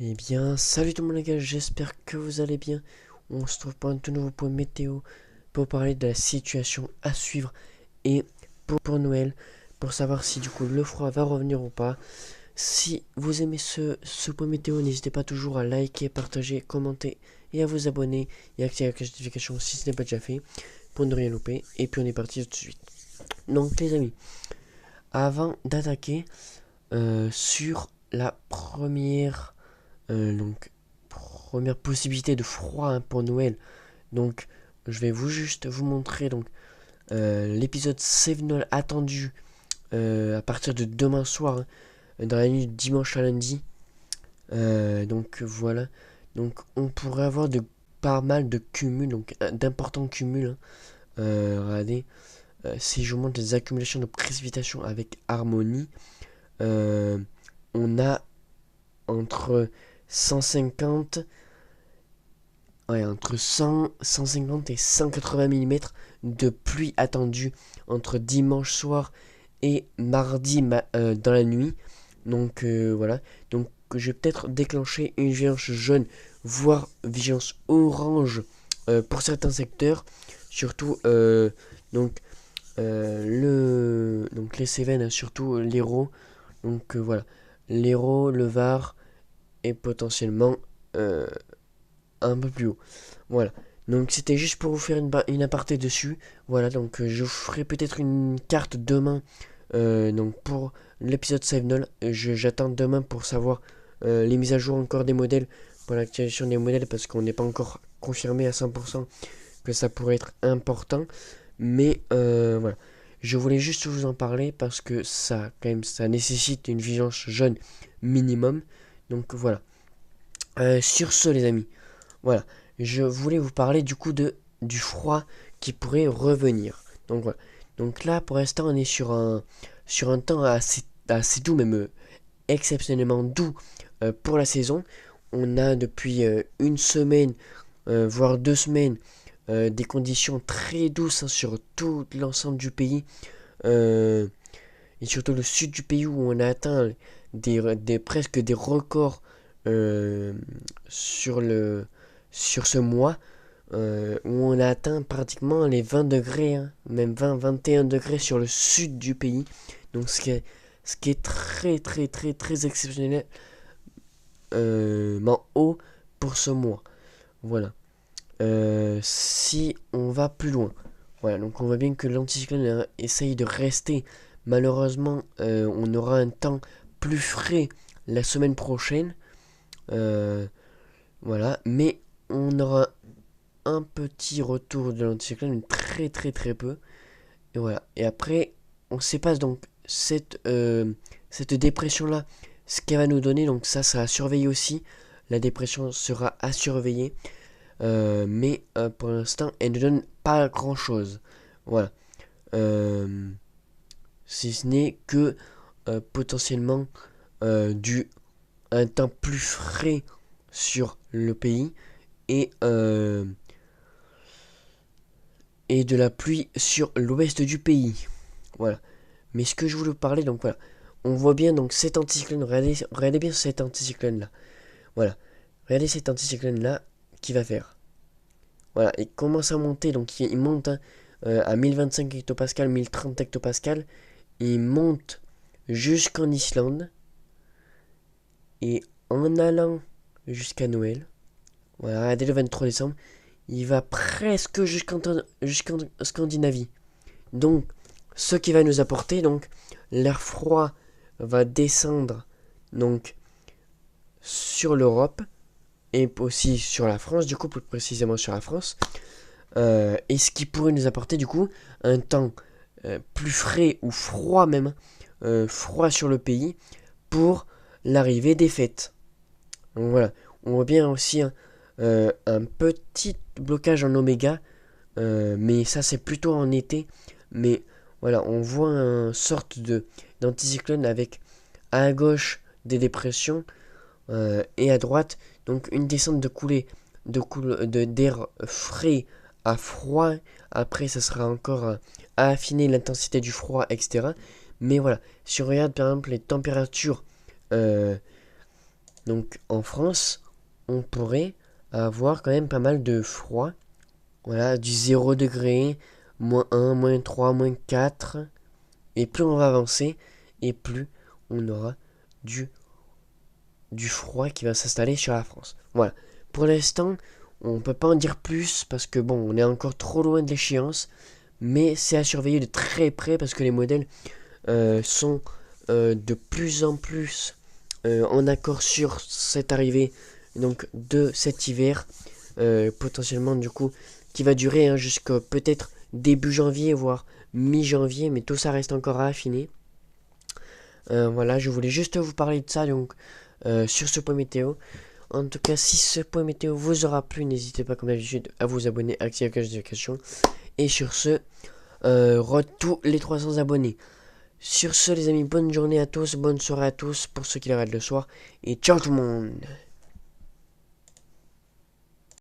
Eh bien, salut tout le monde les gars, j'espère que vous allez bien. On se trouve pour un tout nouveau point météo pour parler de la situation à suivre et pour Noël, pour savoir si du coup le froid va revenir ou pas. Si vous aimez ce point météo, n'hésitez pas toujours à liker, partager, commenter et à vous abonner et activer la cloche de notification si ce n'est pas déjà fait pour ne rien louper. Et puis on est parti tout de suite. Donc les amis, avant d'attaquer sur la donc première possibilité de froid hein, pour Noël. Donc, je vais juste vous montrer donc l'épisode Sevenol attendu à partir de demain soir, hein, dans la nuit de dimanche à lundi. Donc voilà. Donc on pourrait avoir de pas mal de cumuls, donc d'importants cumuls. Hein. Regardez, si je vous montre les accumulations de précipitations avec harmonie, euh, on a entre 150 entre 100, 150 et 180 mm de pluie attendue entre dimanche soir et mardi dans la nuit. Donc voilà. Donc je vais peut-être déclencher une vigilance jaune, voire vigilance orange pour certains secteurs. Surtout donc les Cévennes, hein, surtout l'Hérault. Donc voilà. L'Hérault, le Var et potentiellement euh, un peu plus haut. Voilà. Donc c'était juste pour vous faire une aparté dessus. Voilà, donc je vous ferai peut-être une carte demain. Donc pour l'épisode 7 j'attends demain pour savoir les mises à jour encore des modèles, pour l'actualisation des modèles, parce qu'on n'est pas encore confirmé à 100% que ça pourrait être important. Mais voilà. Je voulais juste vous en parler parce que ça, quand même, ça nécessite une vigilance jaune minimum. Donc voilà. Sur ce, les amis, voilà, je voulais vous parler du coup du froid qui pourrait revenir. Donc voilà. Donc là, pour l'instant, on est sur un temps assez doux, même exceptionnellement doux pour la saison. On a depuis une semaine, voire 2 semaines, des conditions très douces hein, sur tout l'ensemble du pays. Euh, et surtout le sud du pays où on a atteint presque des records euh, sur, sur ce mois, où on a atteint pratiquement les 20 degrés, hein, même 20-21 degrés sur le sud du pays. Donc ce qui est très très très très exceptionnellement haut pour ce mois. Voilà. Si on va plus loin. Voilà, donc on voit bien que l'anticyclone essaye de rester. Malheureusement, on aura un temps plus frais la semaine prochaine. Euh, voilà, mais on aura un petit retour de l'anticyclone, très très très peu. Et voilà. Et après, on ne sait pas donc cette dépression-là, ce qu'elle va nous donner. Donc ça à surveiller aussi. La dépression sera à surveiller. Mais pour l'instant, elle ne donne pas grand-chose. Voilà. Euh, Si ce n'est que potentiellement du un temps plus frais sur le pays et, euh, et de la pluie sur l'ouest du pays. Voilà. Mais ce que je voulais vous parler, donc voilà. On voit bien donc cet anticyclone. Regardez bien cet anticyclone là. Voilà. Regardez cet anticyclone là qui va faire. Voilà. Il commence à monter. Donc il monte hein, à 1025 hectopascal, 1030 hectopascal. Il monte jusqu'en Islande. Et en allant jusqu'à Noël, voilà, dès le 23 décembre, il va presque jusqu'en Scandinavie. Donc, ce qui va nous apporter, donc, l'air froid va descendre, donc, sur l'Europe, et aussi sur la France, du coup, plus précisément sur la France. Et ce qui pourrait nous apporter, du coup, un temps plus frais ou froid même, froid sur le pays, pour l'arrivée des fêtes. Donc voilà, on voit bien aussi un petit blocage en oméga, mais ça c'est plutôt en été. Mais voilà, on voit une sorte d'anticyclone avec à gauche des dépressions et à droite donc une descente de coulée d'air frais à froid. Après, ça sera encore à affiner l'intensité du froid, etc. Mais voilà, si on regarde par exemple les températures euh, Donc en France, on pourrait avoir quand même pas mal de froid. Voilà, du 0 degré, -1, -3, -4. Et plus on va avancer, et plus on aura du, du froid qui va s'installer sur la France. Voilà. Pour l'instant, on ne peut pas en dire plus parce que bon, on est encore trop loin de l'échéance. Mais c'est à surveiller de très près parce que les modèles sont de plus en plus en accord sur cette arrivée donc de cet hiver potentiellement du coup qui va durer hein, jusqu'à peut-être début janvier voire mi-janvier, mais tout ça reste encore à affiner. Voilà, je voulais juste vous parler de ça donc sur ce point météo. En tout cas, si ce point météo vous aura plu, n'hésitez pas comme d'habitude à vous abonner, activer la cloche de notification. Et sur ce, tous les 300 abonnés. Sur ce, les amis, bonne journée à tous, bonne soirée à tous pour ceux qui l'arrêtent le soir. Et ciao tout le monde!